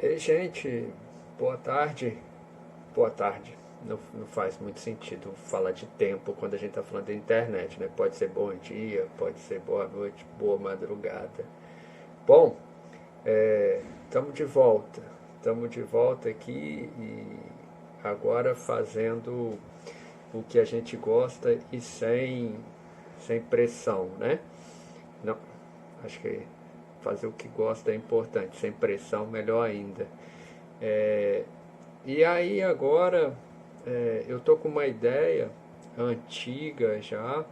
Ei, gente, boa tarde. Boa tarde. Não faz muito sentido falar de tempo quando a gente está falando da internet, né? Pode ser bom dia, pode ser boa noite, boa madrugada. Bom, estamos de volta. Estamos de volta aqui e agora fazendo o que a gente gosta e sem pressão, né? Não, acho que fazer o que gosta é importante, sem pressão, melhor ainda. É, E aí agora eu tô com uma ideia antiga já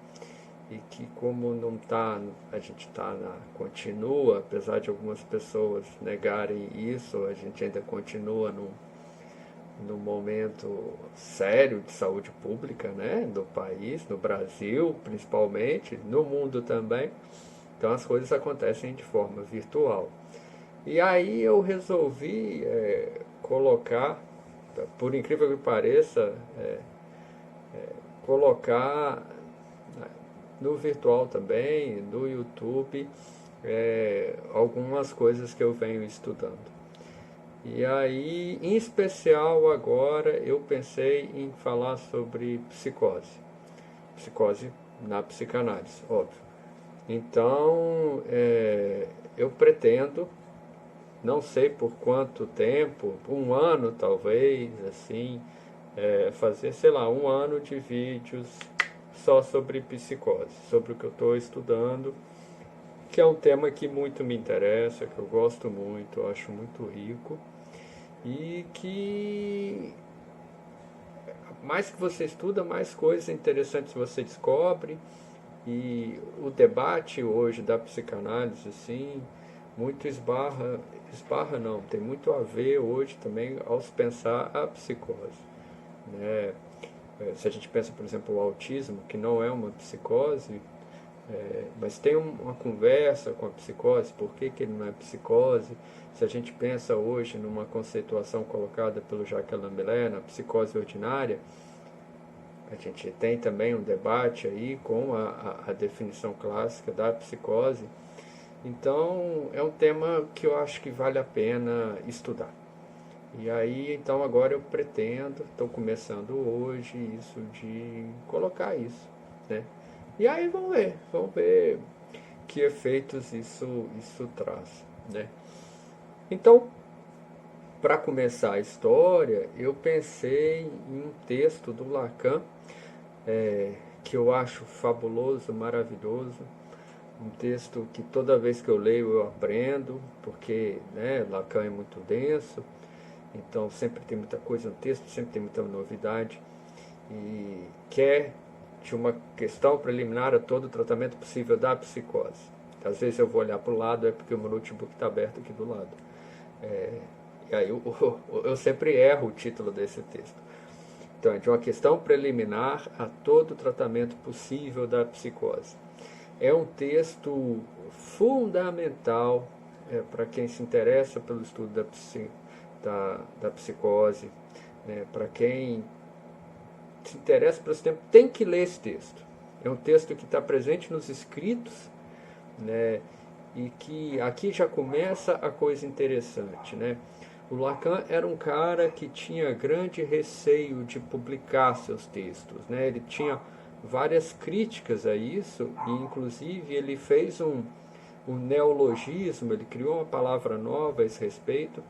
e que como não tá, a gente tá continua, apesar de algumas pessoas negarem isso, a gente ainda continua num momento sério de saúde pública, né, do país, no Brasil principalmente, no mundo também. Então as coisas acontecem de forma virtual. E aí eu resolvi colocar, por incrível que pareça, colocar no virtual também, no YouTube, algumas coisas que eu venho estudando. E aí, em especial agora, eu pensei em falar sobre psicose. Psicose na psicanálise, óbvio. Então, eu pretendo, não sei por quanto tempo, um ano talvez, assim, fazer, sei lá, um ano de vídeos só sobre psicose, sobre o que eu estou estudando, que é um tema que muito me interessa, que eu gosto muito, eu acho muito rico e que mais que você estuda, mais coisas interessantes você descobre. E o debate hoje da psicanálise, assim, muito esbarra não, tem muito a ver hoje também ao se pensar a psicose, né? Se a gente pensa, por exemplo, o autismo, que não é uma psicose, mas tem uma conversa com a psicose, por que, que ele não é psicose? Se a gente pensa hoje numa conceituação colocada pelo Jacques Lamblin, na psicose ordinária, a gente tem também um debate aí com a definição clássica da psicose. Então, é um tema que eu acho que vale a pena estudar. E aí, então, agora eu pretendo, estou começando hoje, isso de colocar isso, né? E aí vamos ver que efeitos isso traz, né? Então, para começar a história, eu pensei em um texto do Lacan, que eu acho fabuloso, maravilhoso, um texto que toda vez que eu leio eu aprendo, porque né, Lacan é muito denso, então sempre tem muita coisa no texto, sempre tem muita novidade, e que é de uma questão preliminar a todo o tratamento possível da psicose. Às vezes eu vou olhar para o lado, é porque o meu notebook está aberto aqui do lado. E aí eu sempre erro o título desse texto. Então, é de uma questão preliminar a todo o tratamento possível da psicose. É um texto fundamental para quem se interessa pelo estudo da psicose, né? Para quem se interessa por esse tempo, tem que ler esse texto. É um texto que está presente nos escritos, né? E que aqui já começa a coisa interessante, né? O Lacan era um cara que tinha grande receio de publicar seus textos, né? Ele tinha várias críticas a isso e inclusive ele fez um neologismo, ele criou uma palavra nova a esse respeito,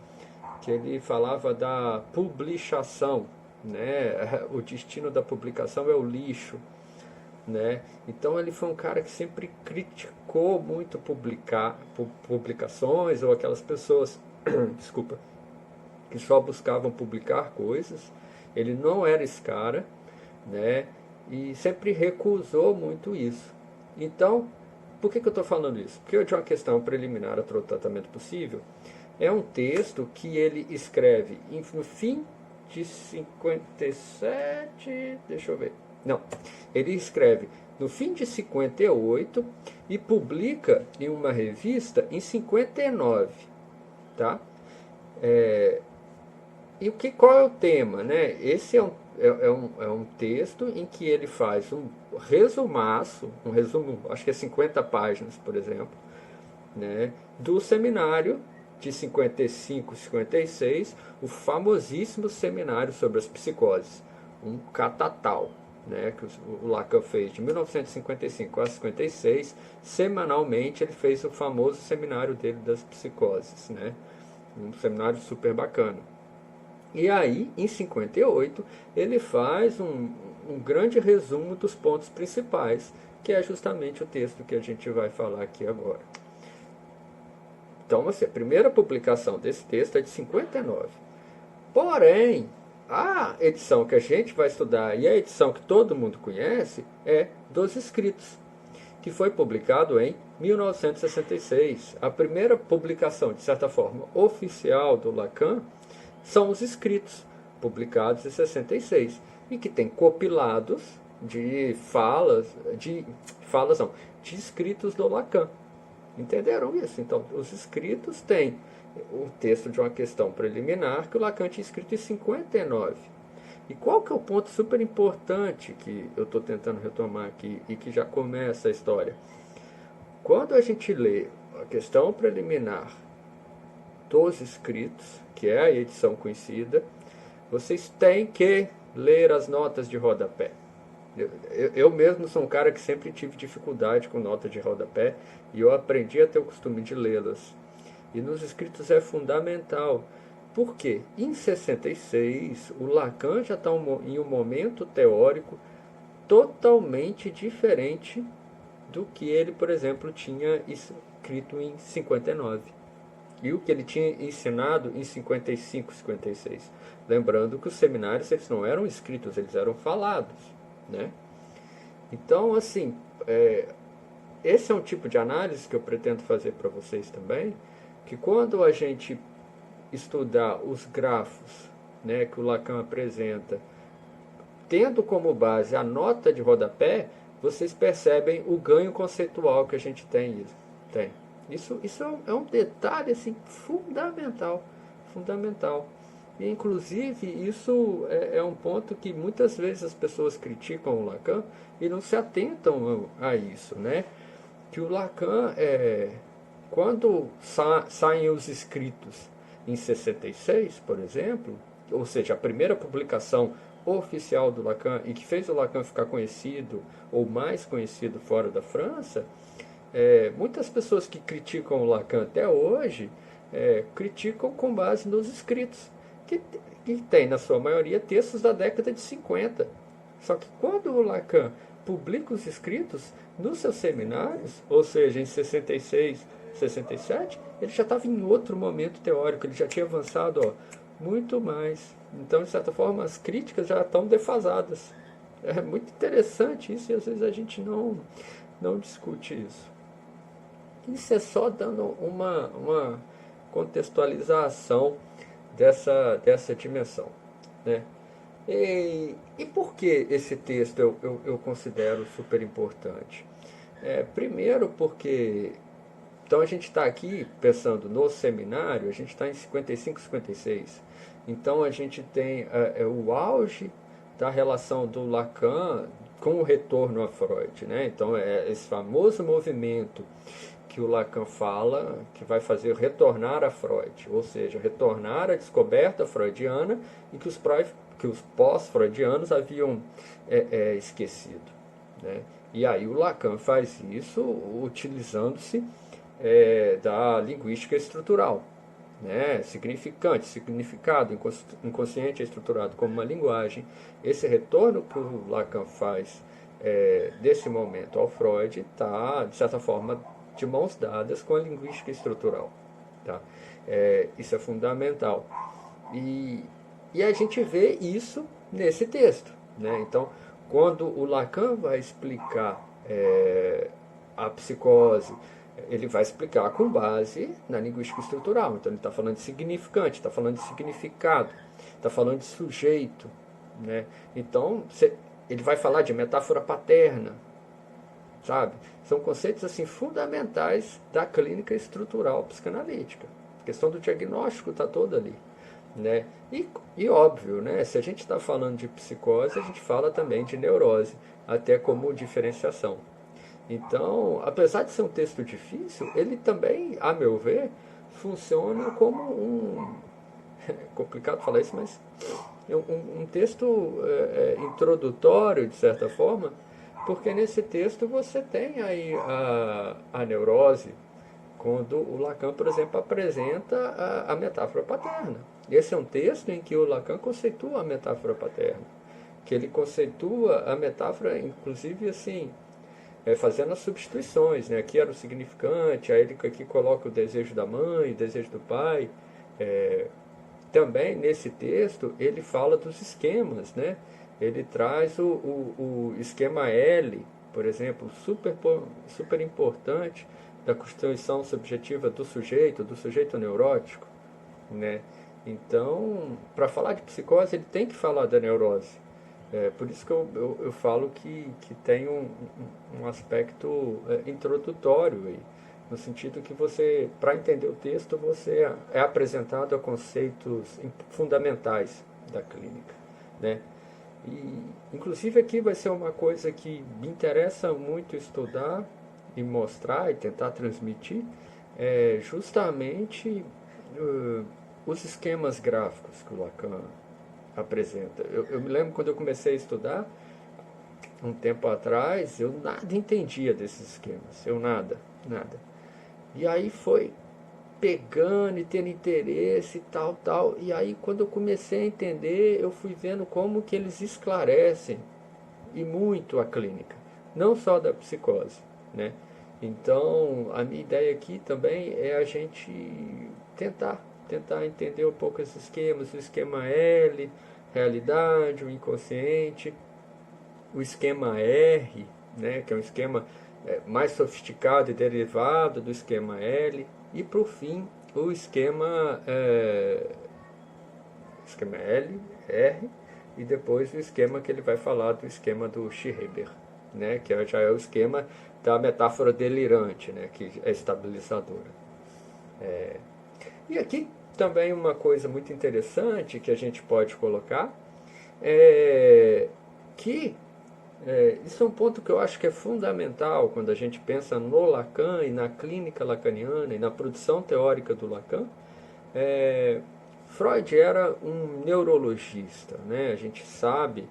que ele falava da publicação, né? O destino da publicação é o lixo, né? Então ele foi um cara que sempre criticou muito publicações ou aquelas pessoas, desculpa, que só buscavam publicar coisas. Ele não era esse cara, né? E sempre recusou muito isso. Então, por que eu estou falando isso? Porque de uma questão preliminar a todo tratamento possível, é um texto que ele escreve no fim de 57, deixa eu ver. Não, ele escreve no fim de 58 e publica em uma revista em 59, tá? E qual é o tema, né? Esse é um texto em que ele faz um resumaço, um resumo, acho que é 50 páginas, por exemplo, né, do seminário, de 55 e 56, o famosíssimo seminário sobre as psicoses, um catatal, né, que o Lacan fez de 1955 a 56, semanalmente ele fez o famoso seminário dele das psicoses, né, um seminário super bacana. E aí, em 58, ele faz um grande resumo dos pontos principais, que é justamente o texto que a gente vai falar aqui agora. Então, assim, a primeira publicação desse texto é de 59. Porém, a edição que a gente vai estudar e a edição que todo mundo conhece é dos escritos, que foi publicado em 1966. A primeira publicação, de certa forma, oficial do Lacan são os escritos, publicados em 66, e que tem compilados de de escritos do Lacan. Entenderam isso? Então, os escritos têm o texto de uma questão preliminar que o Lacan tinha escrito em 59. E qual que é o ponto super importante que eu estou tentando retomar aqui e que já começa a história? Quando a gente lê a questão preliminar dos escritos, que é a edição conhecida, vocês têm que ler as notas de rodapé. Eu mesmo sou um cara que sempre tive dificuldade com notas de rodapé e eu aprendi a ter o costume de lê-las. E nos escritos é fundamental. Por quê? Em 66, o Lacan já está em um momento teórico totalmente diferente do que ele, por exemplo, tinha escrito em 59. E o que ele tinha ensinado em 55, 56. Lembrando que os seminários eles não eram escritos, eles eram falados, né? Então, assim, esse é um tipo de análise que eu pretendo fazer para vocês também, que quando a gente estudar os grafos, né, que o Lacan apresenta, tendo como base a nota de rodapé, vocês percebem o ganho conceitual que a gente tem. Isso é um detalhe assim, fundamental. E, inclusive, isso é um ponto que muitas vezes as pessoas criticam o Lacan e não se atentam a isso, né? Que o Lacan, quando saem os escritos em 66, por exemplo, ou seja, a primeira publicação oficial do Lacan e que fez o Lacan ficar conhecido ou mais conhecido fora da França, muitas pessoas que criticam o Lacan até hoje criticam com base nos escritos, que tem, na sua maioria, textos da década de 50. Só que quando o Lacan publica os escritos nos seus seminários, ou seja, em 66, 67, ele já estava em outro momento teórico, ele já tinha avançado muito mais. Então, de certa forma, as críticas já estão defasadas. É muito interessante isso e às vezes a gente não discute isso. Isso é só dando uma contextualização dessa dimensão, né? E por que esse texto eu considero super importante? Primeiro porque então a gente está aqui pensando no seminário, a gente está em 55, 56. Então a gente tem o auge da relação do Lacan com o retorno a Freud, né? Então esse famoso movimento que o Lacan fala que vai fazer retornar a Freud, ou seja, retornar à descoberta freudiana e que os pós-freudianos haviam esquecido, né? E aí o Lacan faz isso utilizando-se da linguística estrutural, né? Significante, significado, inconsciente é estruturado como uma linguagem. Esse retorno que o Lacan faz desse momento ao Freud está, de certa forma, de mãos dadas com a linguística estrutural, tá? Isso é fundamental. E a gente vê isso nesse texto, né? Então, quando o Lacan vai explicar a psicose, ele vai explicar com base na linguística estrutural. Então, ele está falando de significante, está falando de significado, está falando de sujeito, né? Então, ele vai falar de metáfora paterna, sabe? São conceitos assim fundamentais da clínica estrutural psicanalítica. A questão do diagnóstico está toda ali, né? E óbvio, né? Se a gente está falando de psicose, a gente fala também de neurose, até como diferenciação. Então, apesar de ser um texto difícil, ele também, a meu ver, funciona como é complicado falar isso, mas um texto introdutório, de certa forma, porque nesse texto você tem aí a neurose, quando o Lacan, por exemplo, apresenta a metáfora paterna. Esse é um texto em que o Lacan conceitua a metáfora paterna, que ele conceitua a metáfora, inclusive assim, fazendo as substituições, né? Aqui era o significante, aí ele aqui coloca o desejo da mãe, o desejo do pai. Também nesse texto ele fala dos esquemas, né? Ele traz o esquema L, por exemplo, super importante, da constituição subjetiva do sujeito neurótico, né? Então, para falar de psicose, ele tem que falar da neurose. Por isso que eu falo que tem um aspecto introdutório aí, no sentido que você, para entender o texto, você é apresentado a conceitos fundamentais da clínica, né? E, inclusive, aqui vai ser uma coisa que me interessa muito estudar e mostrar e tentar transmitir, justamente os esquemas gráficos que o Lacan apresenta. Eu me lembro quando eu comecei a estudar, um tempo atrás, eu nada entendia desses esquemas, eu nada. E aí foi pegando e tendo interesse e tal. E aí quando eu comecei a entender, eu fui vendo como que eles esclarecem e muito a clínica, não só da psicose, né? Então, a minha ideia aqui também é a gente tentar entender um pouco esses esquemas, o esquema L, realidade, o inconsciente, o esquema R, né, que é um esquema mais sofisticado e derivado do esquema L, e por fim o esquema L, R, e depois o esquema que ele vai falar do esquema do Schreiber, né, que já é o esquema da metáfora delirante, né, que é estabilizadora. E aqui também uma coisa muito interessante que a gente pode colocar é que isso é um ponto que eu acho que é fundamental quando a gente pensa no Lacan e na clínica lacaniana e na produção teórica do Lacan. Freud era um neurologista, né? A gente sabe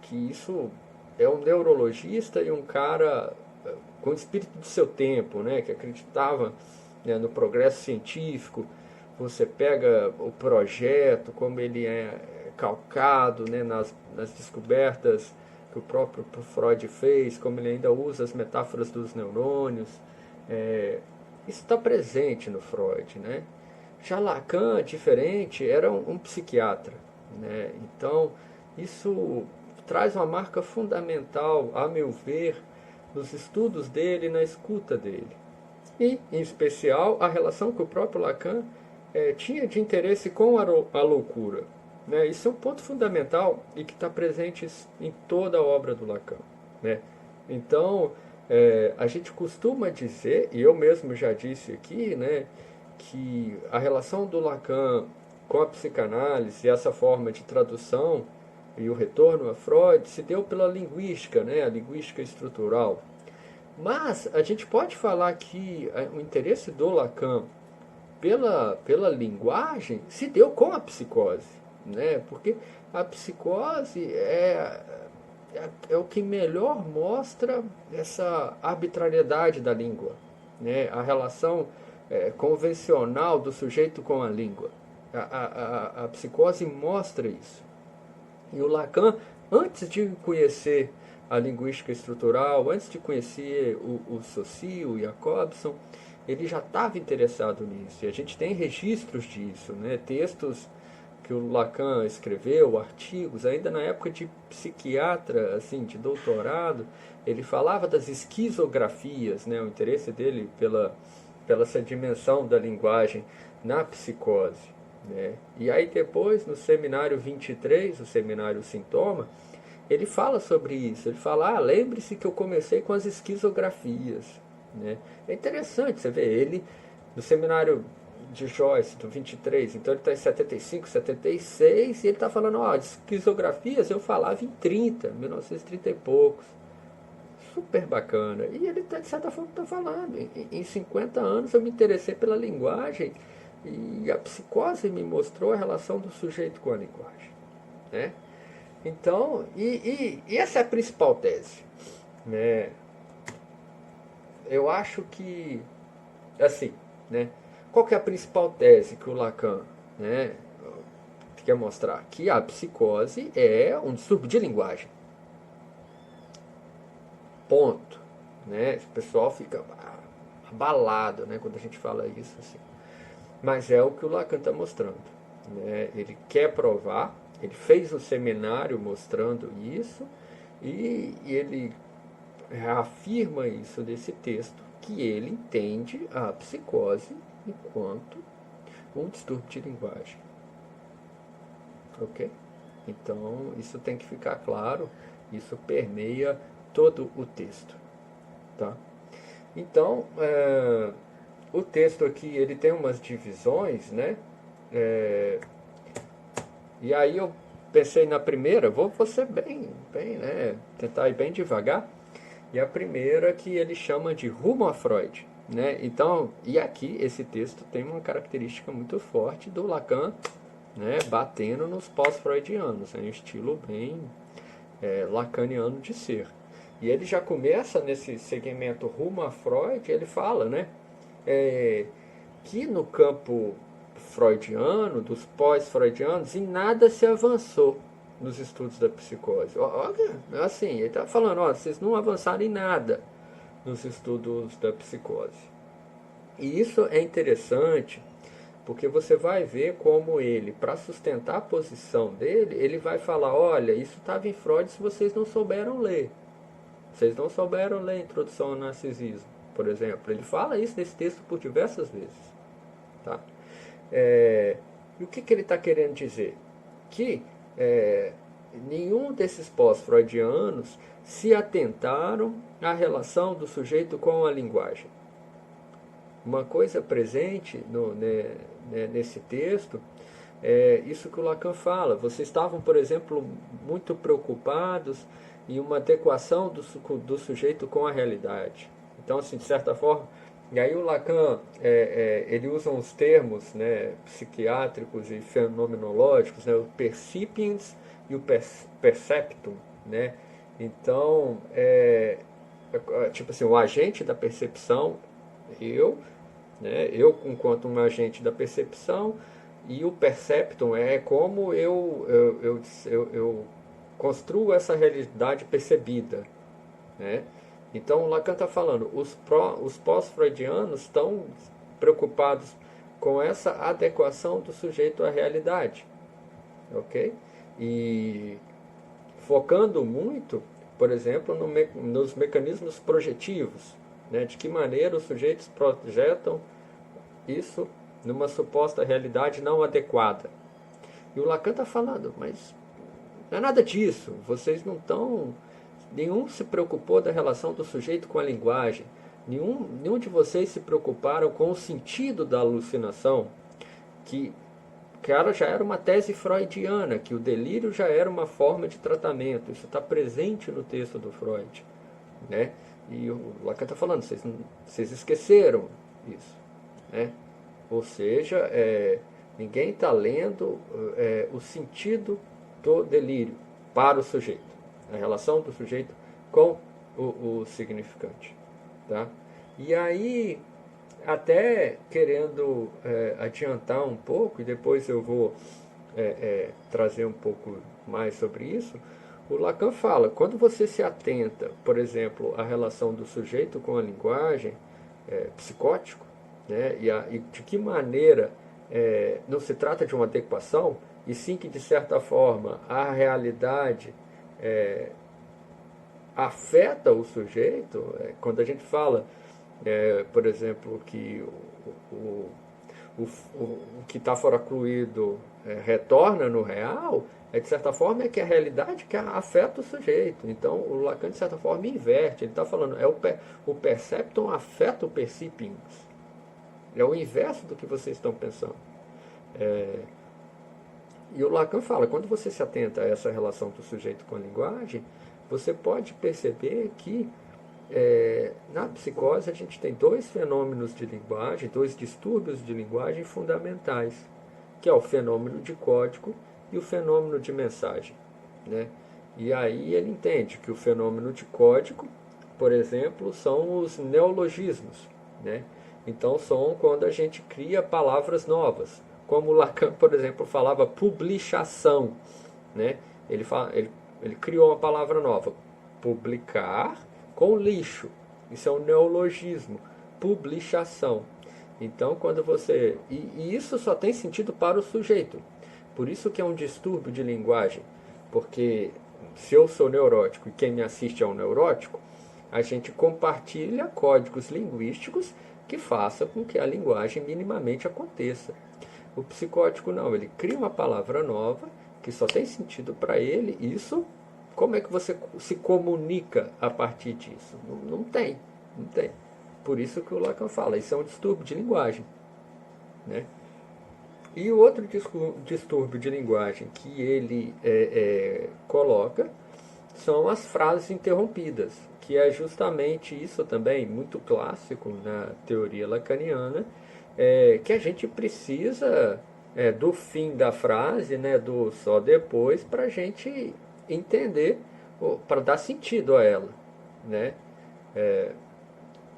que isso é um neurologista e um cara com o espírito do seu tempo, né? Que acreditava, né, no progresso científico. Você pega o projeto, como ele é calcado, né, nas descobertas que o próprio Freud fez, como ele ainda usa as metáforas dos neurônios. Isso está presente no Freud, né? Já Lacan, diferente, era um psiquiatra, né? Então, isso traz uma marca fundamental, a meu ver, nos estudos dele e na escuta dele. E, em especial, a relação que o próprio Lacan tinha de interesse com a loucura. Né? Isso é um ponto fundamental e que está presente em toda a obra do Lacan. Né? Então, a gente costuma dizer, e eu mesmo já disse aqui, né, que a relação do Lacan com a psicanálise e essa forma de tradução e o retorno a Freud se deu pela linguística, né, a linguística estrutural. Mas a gente pode falar que o interesse do Lacan pela linguagem se deu com a psicose, né? Porque a psicose é o que melhor mostra essa arbitrariedade da língua, né? A relação convencional do sujeito com a língua. A psicose mostra isso. E o Lacan, antes de conhecer a linguística estrutural, antes de conhecer o Saussure, o Jacobson, ele já estava interessado nisso. E a gente tem registros disso, né? Textos que o Lacan escreveu, artigos, ainda na época de psiquiatra, assim, de doutorado, ele falava das esquizografias, né? O interesse dele pela essa dimensão da linguagem na psicose. Né? E aí depois, no seminário 23, o seminário Sintoma, ele fala sobre isso. Ele fala, lembre-se que eu comecei com as esquizografias. Né? É interessante, você vê, ele, no seminário de Joyce, do 23, então ele está em 75, 76, e ele está falando, de esquizografias eu falava em 1930 e poucos. super bacana. E ele, de certa forma, está falando. Em 50 anos eu me interessei pela linguagem e a psicose me mostrou a relação do sujeito com a linguagem. Né? Então, e essa é a principal tese. Né? Eu acho que, assim, né? Qual que é a principal tese que o Lacan, né, quer mostrar? Que a psicose é um distúrbio de linguagem. Ponto. Né? O pessoal fica abalado, né, quando a gente fala isso. Assim. Mas é o que o Lacan está mostrando. Né? Ele quer provar, ele fez um seminário mostrando isso, e ele afirma isso nesse texto, que ele entende a psicose enquanto um distúrbio de linguagem. Ok? Então, isso tem que ficar claro, isso permeia todo o texto. Tá? Então, o texto aqui ele tem umas divisões, né? E aí eu pensei na primeira, vou ser bem, né? Tentar ir bem devagar. E a primeira que ele chama de rumo a Freud. Né? Então, e aqui esse texto tem uma característica muito forte do Lacan, né, batendo nos pós-freudianos, é um estilo bem lacaniano de ser. E ele já começa nesse segmento rumo a Freud, ele fala, né, que no campo freudiano, dos pós-freudianos, em nada se avançou nos estudos da psicose. Olha, assim, ele está falando, ó, vocês não avançaram em nada nos estudos da psicose. E isso é interessante, porque você vai ver como ele, para sustentar a posição dele, ele vai falar, olha, isso estava em Freud se vocês não souberam ler. Vocês não souberam ler a Introdução ao Narcisismo, por exemplo. Ele fala isso nesse texto por diversas vezes. Tá? E o que ele está querendo dizer? Que nenhum desses pós-freudianos se atentaram à relação do sujeito com a linguagem. Uma coisa presente nesse texto é isso que o Lacan fala. Vocês estavam, por exemplo, muito preocupados em uma adequação do sujeito com a realidade. Então, assim, de certa forma, e aí o Lacan ele usa uns termos, né, psiquiátricos e fenomenológicos, né, o percipiens e o perceptum, né? Então, tipo assim, o agente da percepção, né, eu enquanto um agente da percepção, e o perceptum é como eu construo essa realidade percebida. Né? Então o Lacan está falando, os pós-freudianos estão preocupados com essa adequação do sujeito à realidade. Ok? E focando muito, por exemplo, nos mecanismos projetivos. Né? De que maneira os sujeitos projetam isso numa suposta realidade não adequada. E o Lacan está falando, mas não é nada disso. Vocês não estão... Nenhum se preocupou da relação do sujeito com a linguagem. Nenhum de vocês se preocuparam com o sentido da alucinação, que já era uma tese freudiana, que o delírio já era uma forma de tratamento. Isso está presente no texto do Freud. Né? E o Lacan está falando, vocês esqueceram isso. Né? Ou seja, ninguém está lendo o sentido do delírio para o sujeito, a relação do sujeito com o significante. Tá? E aí, até querendo adiantar um pouco, e depois eu vou trazer um pouco mais sobre isso, o Lacan fala, quando você se atenta, por exemplo, à relação do sujeito com a linguagem, psicótico, né, e de que maneira não se trata de uma adequação, e sim que, de certa forma, a realidade afeta o sujeito, quando a gente fala, por exemplo, que o que está fora cluído retorna no real, de certa forma é que a realidade que afeta o sujeito. Então o Lacan, de certa forma, inverte. Ele está falando, o perceptum afeta o percipiens. É o inverso do que vocês estão pensando. E o Lacan fala, quando você se atenta a essa relação do sujeito com a linguagem, você pode perceber que Na psicose a gente tem dois fenômenos de linguagem, dois distúrbios de linguagem fundamentais, que é o fenômeno de código e o fenômeno de mensagem, né? E aí ele entende que o fenômeno de código, por exemplo, são os neologismos, né? Então são quando a gente cria palavras novas, como Lacan, por exemplo, falava publicação, né? Ele criou uma palavra nova, publicar com lixo. Isso é um neologismo, publicação. Então, quando você... E isso só tem sentido para o sujeito. Por isso que é um distúrbio de linguagem. Porque se eu sou neurótico e quem me assiste é um neurótico, a gente compartilha códigos linguísticos que façam com que a linguagem minimamente aconteça. O psicótico não, ele cria uma palavra nova que só tem sentido para ele. Isso, como é que você se comunica a partir disso? Não tem, não tem. Por isso que o Lacan fala, isso é um distúrbio de linguagem, né? E o outro distúrbio de linguagem que ele coloca são as frases interrompidas, que é justamente isso também, muito clássico na teoria lacaniana, que a gente precisa do fim da frase, né, do só depois, para a gente entender, para dar sentido a ela, né?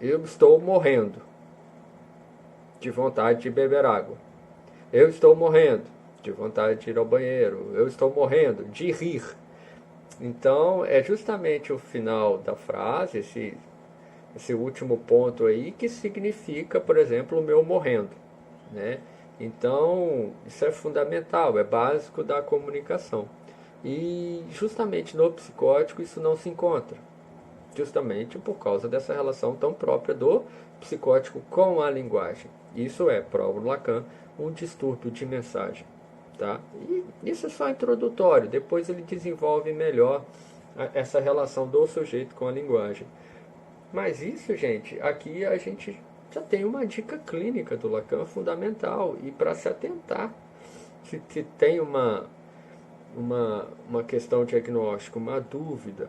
Eu estou morrendo de vontade de beber água. Eu estou morrendo de vontade de ir ao banheiro. Eu estou morrendo de rir. Então, é justamente o final da frase, esse último ponto aí, que significa, por exemplo, o meu morrendo, né? Então, isso é fundamental, é básico da comunicação. E justamente no psicótico isso não se encontra. Justamente por causa dessa relação tão própria do psicótico com a linguagem. Isso é, para o Lacan, um distúrbio de mensagem. Tá? E isso é só introdutório, depois ele desenvolve melhor essa relação do sujeito com a linguagem. Mas isso, gente, aqui a gente já tem uma dica clínica do Lacan fundamental, e para se atentar, se tem uma questão diagnóstica, uma dúvida,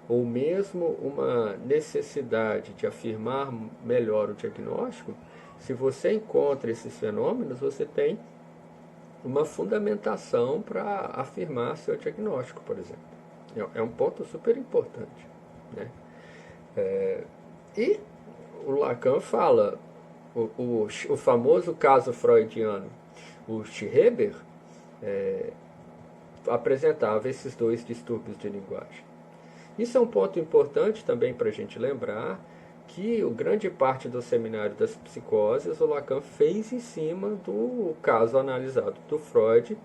ou mesmo uma necessidade de afirmar melhor o diagnóstico, se você encontra esses fenômenos, você tem uma fundamentação para afirmar seu diagnóstico, por exemplo. É um ponto super importante, né? E o Lacan fala, o famoso caso freudiano, o Schreber, apresentava esses dois distúrbios de linguagem. Isso é um ponto importante também para a gente lembrar, que grande parte do seminário das psicoses o Lacan fez em cima do caso analisado do Freud,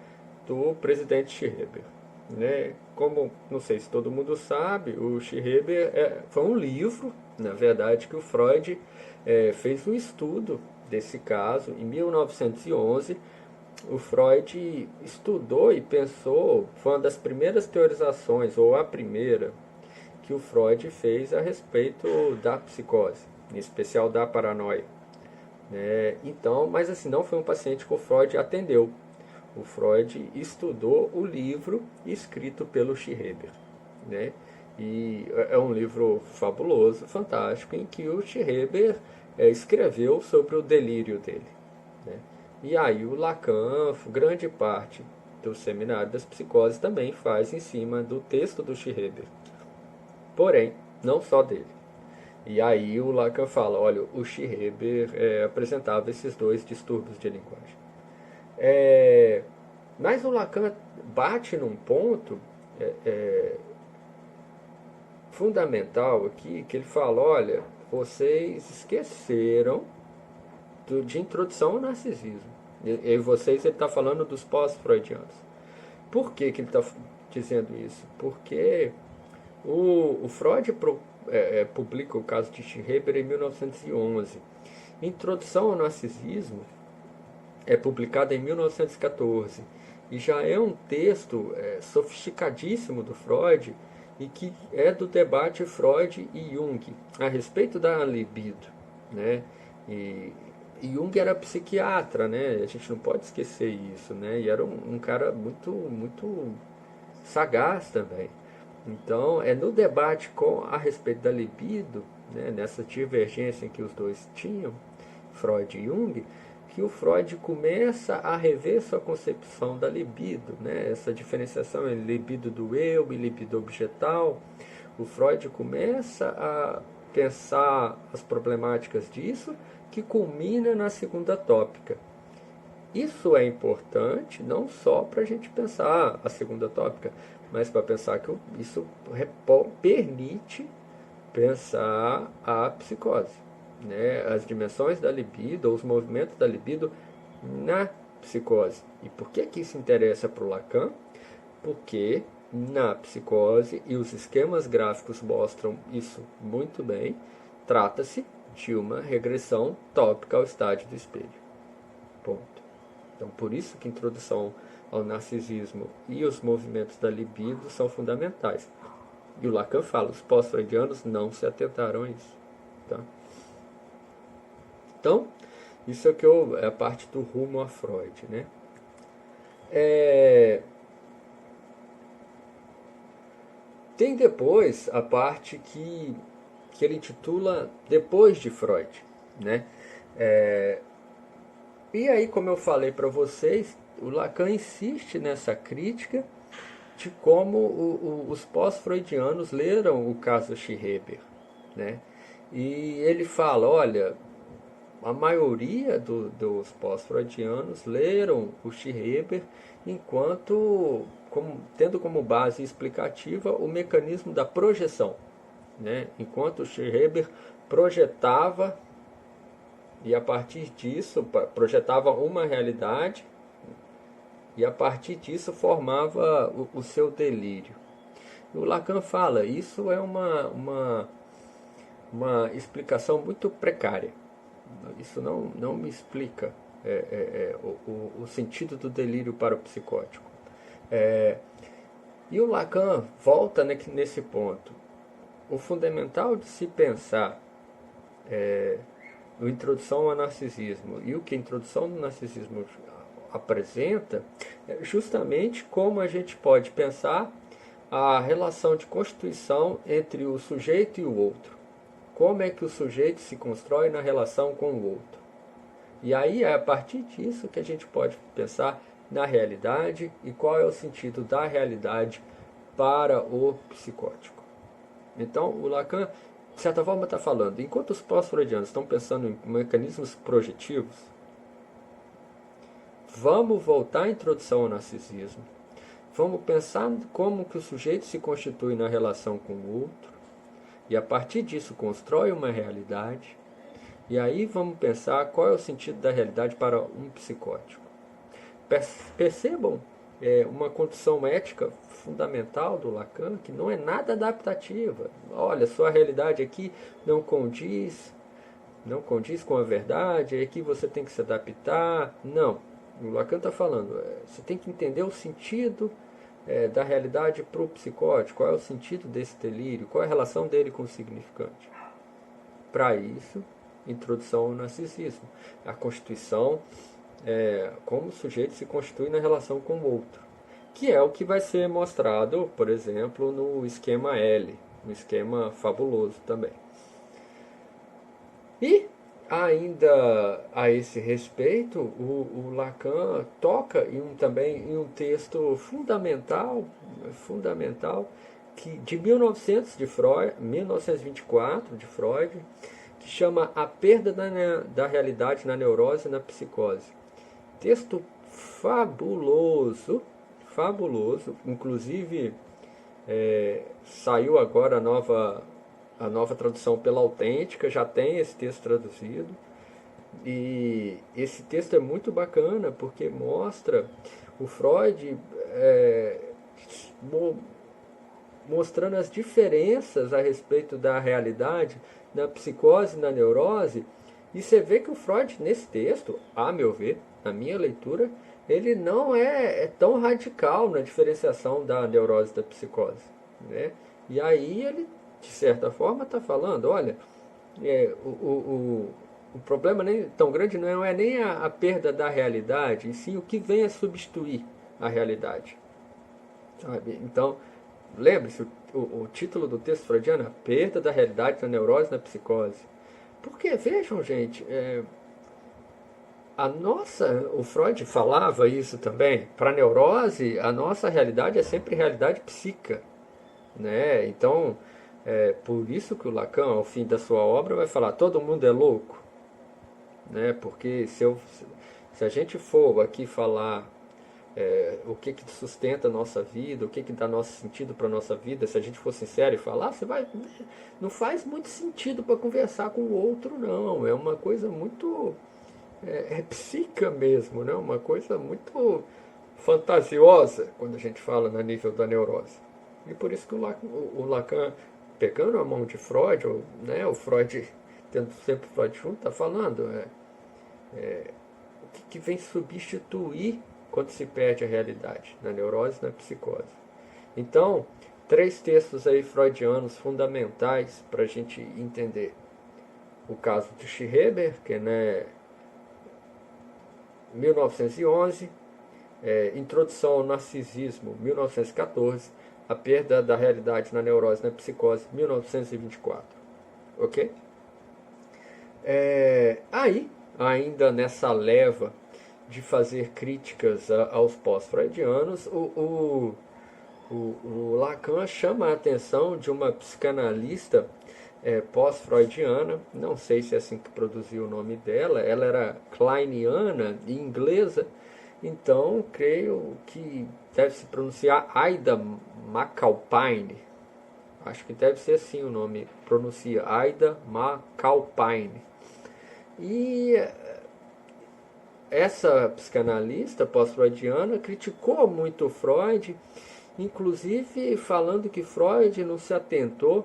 do presidente Schreber, né? Como, não sei se todo mundo sabe, o Schreber foi um livro, na verdade, que o Freud fez um estudo desse caso em 1911. O Freud estudou e pensou, foi uma das primeiras teorizações, ou a primeira, que o Freud fez a respeito da psicose, em especial da paranoia, né? Então, mas assim, não foi um paciente que o Freud atendeu. O Freud estudou o livro escrito pelo Schreber, né? E é um livro fabuloso, fantástico, em que o Schreber escreveu sobre o delírio dele, né? E aí o Lacan, grande parte do seminário das psicoses também faz em cima do texto do Schreber. Porém, não só dele. E aí o Lacan fala, olha, o Schreber apresentava esses dois distúrbios de linguagem. Mas o Lacan bate num ponto fundamental aqui, que ele fala, olha, vocês esqueceram de introdução ao narcisismo. E vocês, ele está falando dos pós-freudianos. Por que ele está dizendo isso? Porque o Freud publica o caso de Schreber em 1911. Introdução ao Narcisismo é publicada em 1914. E já é um texto sofisticadíssimo do Freud, e que é do debate Freud e Jung a respeito da libido, né? E Jung era psiquiatra, né? A gente não pode esquecer isso, né? E era um cara muito, muito sagaz também. Então, no debate a respeito da libido né, nessa divergência que os dois tinham, Freud e Jung, que o Freud começa a rever sua concepção da libido, né, essa diferenciação entre libido do eu e libido objetal. O Freud começa a pensar as problemáticas disso, que culmina na segunda tópica. Isso é importante não só para a gente pensar a segunda tópica, mas para pensar que isso permite pensar a psicose, né? As dimensões da libido, os movimentos da libido na psicose. E por que isso interessa para o Lacan? Porque na psicose, e os esquemas gráficos mostram isso muito bem, trata-se de uma regressão tópica ao estágio do espelho. Ponto. Então, por isso que a introdução ao narcisismo e os movimentos da libido são fundamentais. E o Lacan fala, os pós-freudianos não se atentaram a isso. Tá? Então, isso é a parte do rumo a Freud. Né? Tem depois a parte que ele intitula Depois de Freud. Né? E aí, como eu falei para vocês, o Lacan insiste nessa crítica de como os pós-freudianos leram o caso Schreber, né? E ele fala, olha, a maioria dos pós-freudianos leram o Schreber tendo como base explicativa o mecanismo da projeção, né? Enquanto o Schreber projetava, e a partir disso projetava uma realidade, e a partir disso formava o seu delírio. E o Lacan fala, isso é uma explicação muito precária. Isso não me explica o sentido do delírio para o psicótico. E o Lacan volta nesse ponto. O fundamental de se pensar a introdução ao narcisismo e o que a introdução do narcisismo apresenta é justamente como a gente pode pensar a relação de constituição entre o sujeito e o outro. Como é que o sujeito se constrói na relação com o outro. E aí é a partir disso que a gente pode pensar na realidade e qual é o sentido da realidade para o psicótico. Então o Lacan, de certa forma, está falando, enquanto os pós-freudianos estão pensando em mecanismos projetivos, vamos voltar à introdução ao narcisismo, vamos pensar como que o sujeito se constitui na relação com o outro, e a partir disso constrói uma realidade, e aí vamos pensar qual é o sentido da realidade para um psicótico. Percebam uma condição ética fundamental do Lacan, que não é nada adaptativa. Olha, sua realidade aqui não condiz com a verdade, aqui você tem que se adaptar. Não, o Lacan está falando, você tem que entender o sentido da realidade para o psicótico, qual é o sentido desse delírio, qual é a relação dele com o significante. Para isso, introdução ao narcisismo, a constituição, como o sujeito se constitui na relação com o outro, que é o que vai ser mostrado, por exemplo, no esquema L, no esquema fabuloso também. E ainda a esse respeito, o Lacan toca também em um texto fundamental de 1924, de Freud, que chama A Perda da Realidade na Neurose e na Psicose. Texto fabuloso, inclusive saiu agora a nova tradução pela Autêntica, já tem esse texto traduzido, e esse texto é muito bacana porque mostra o Freud mostrando as diferenças a respeito da realidade na psicose e na neurose, e você vê que o Freud nesse texto, a meu ver, na minha leitura, ele não é tão radical na diferenciação da neurose e da psicose, né? E aí ele, de certa forma, está falando, olha, o problema nem tão grande não é nem a perda da realidade, e sim o que vem a substituir a realidade, sabe? Então, Lembre-se, o título do texto freudiano é A Perda da Realidade na Neurose e na Psicose. Porque, vejam, gente, o Freud falava isso também. Para a neurose, a nossa realidade é sempre realidade psíquica, né? Então, por isso que o Lacan, ao fim da sua obra, vai falar: todo mundo é louco, né? Porque se a gente for aqui falar o que sustenta a nossa vida, o que dá nosso sentido para a nossa vida, se a gente for sincero e falar, não faz muito sentido para conversar com o outro, não. É uma coisa muito psíquica mesmo, né? Uma coisa muito fantasiosa quando a gente fala no nível da neurose. E por isso que o Lacan, pegando a mão de Freud, né, o Freud, tendo sempre Freud junto, está falando o que vem substituir quando se perde a realidade, na neurose e na psicose. Então, 3 textos aí freudianos fundamentais para a gente entender. O caso de Schreber, que é, né, 1911, Introdução ao Narcisismo, 1914, A Perda da Realidade na Neurose e na Psicose, 1924. Ok? Aí, ainda nessa leva de fazer críticas aos pós-freudianos, o Lacan chama a atenção de uma psicanalista pós-freudiana, não sei se é assim que produziu o nome dela, ela era kleiniana e inglesa, então creio que deve se pronunciar Aida McAlpine, acho que deve ser assim o nome, pronuncia Aida McAlpine. E essa psicanalista pós-freudiana criticou muito Freud, inclusive falando que Freud não se atentou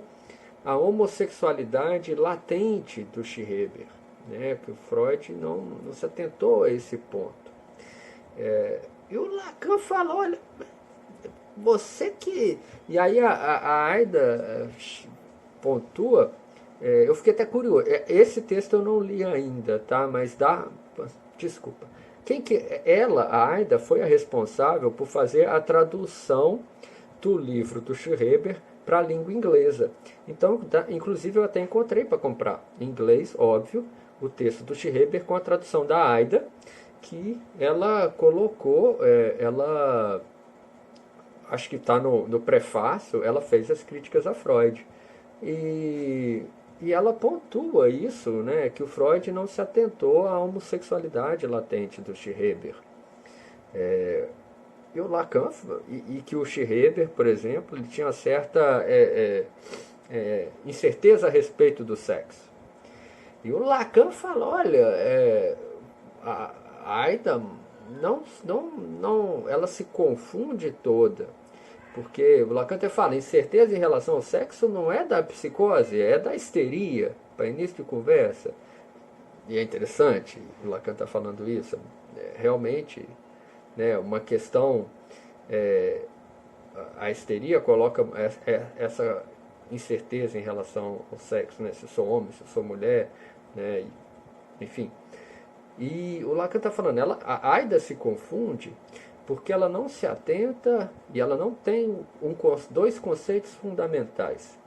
à homossexualidade latente do Schreber, né? Que o Freud não se atentou a esse ponto. E o Lacan falou: olha, você que... E aí a Aida pontua, eu fiquei até curioso, esse texto eu não li ainda, tá? Mas desculpa. Ela, a Aida, foi a responsável por fazer a tradução do livro do Schreber para a língua inglesa. Então, inclusive, eu até encontrei para comprar em inglês, óbvio, o texto do Schreber com a tradução da Aida, que ela colocou, acho que está no prefácio, ela fez as críticas a Freud. E ela pontua isso, né, que o Freud não se atentou à homossexualidade latente do Schreber. E o Lacan, e que o Schreber, por exemplo, ele tinha uma certa incerteza a respeito do sexo. E o Lacan fala: olha, a Aida ela se confunde toda. Porque o Lacan até fala: incerteza em relação ao sexo não é da psicose, é da histeria, para início de conversa. E é interessante, o Lacan está falando isso, realmente, né, uma questão, a histeria coloca essa incerteza em relação ao sexo, né, se eu sou homem, se eu sou mulher, né, enfim. E o Lacan está falando, a Aida se confunde porque ela não se atenta e ela não tem dois conceitos fundamentais.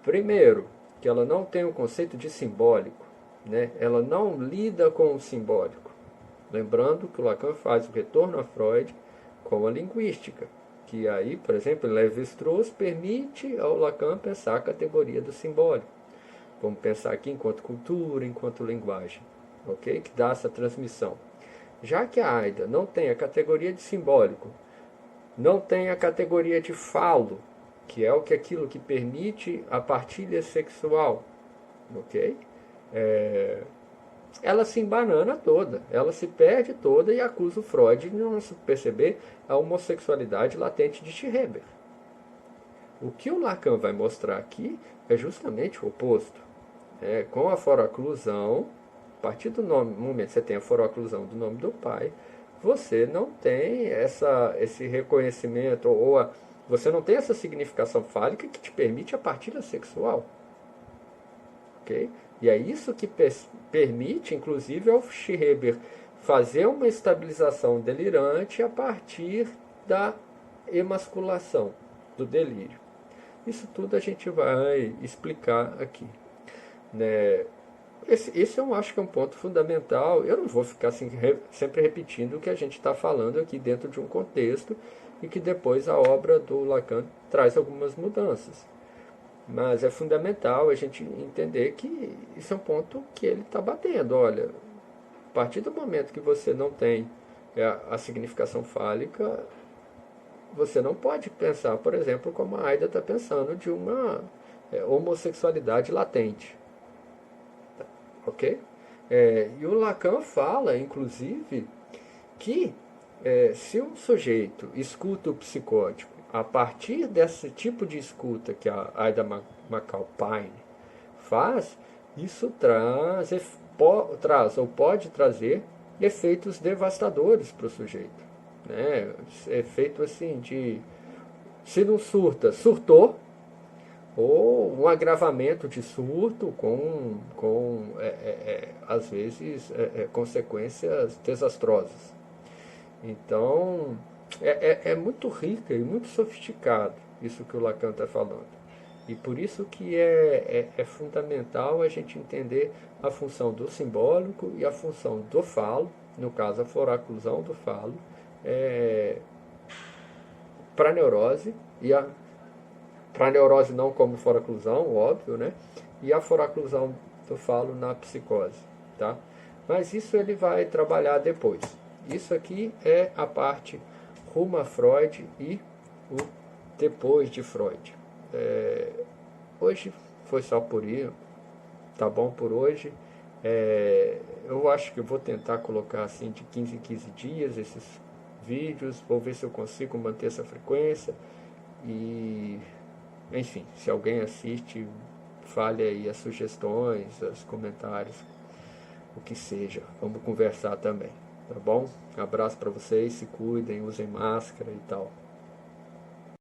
Primeiro, que ela não tem um conceito de simbólico, né? Ela não lida com o simbólico. Lembrando que o Lacan faz o retorno a Freud com a linguística, que aí, por exemplo, Lévi-Strauss permite ao Lacan pensar a categoria do simbólico. Vamos pensar aqui enquanto cultura, enquanto linguagem, ok? Que dá essa transmissão. Já que a Aida não tem a categoria de simbólico, não tem a categoria de falo, que é aquilo que permite a partilha sexual, ok? Ela se embanana toda, ela se perde toda e acusa o Freud de não perceber a homossexualidade latente de Schreber. O que o Lacan vai mostrar aqui é justamente o oposto. Com a forooclusão, a partir do momento que você tem a forooclusão do nome do pai, você não tem esse reconhecimento, você não tem essa significação fálica que te permite a partilha sexual. Okay? E é isso que permite, inclusive, ao Schreber fazer uma estabilização delirante a partir da emasculação. do delírio. Isso tudo a gente vai explicar aqui, né? Esse eu acho que é um ponto fundamental. Eu não vou ficar assim, sempre repetindo o que a gente está falando aqui dentro de um contexto e que depois a obra do Lacan traz algumas mudanças. Mas é fundamental a gente entender que isso é um ponto que ele está batendo. Olha, a partir do momento que você não tem a significação fálica, você não pode pensar, por exemplo, como a Aida está pensando, de uma homossexualidade latente. Ok? E o Lacan fala, inclusive, que se um sujeito escuta o psicótico a partir desse tipo de escuta que a Aida McAlpine faz, isso traz ou pode trazer efeitos devastadores para o sujeito. Né? Efeito assim de, se não surta, surtou, ou um agravamento de surto com às vezes, consequências desastrosas. Então, é muito rica e muito sofisticado isso que o Lacan está falando. E por isso que é fundamental a gente entender a função do simbólico e a função do falo, no caso a foraclusão do falo, para a neurose, e para a neurose não como foraclusão, óbvio, né? E a foraclusão do falo na psicose, tá? Mas isso ele vai trabalhar depois. Isso aqui é a parte rumo a Freud e o depois de Freud. Hoje foi só por isso, tá bom por hoje. Eu acho que eu vou tentar colocar assim de 15 em 15 dias esses vídeos, vou ver se eu consigo manter essa frequência e, enfim, se alguém assiste, fale aí as sugestões, os comentários, o que seja. Vamos conversar também, tá bom? Um abraço para vocês, se cuidem, usem máscara e tal.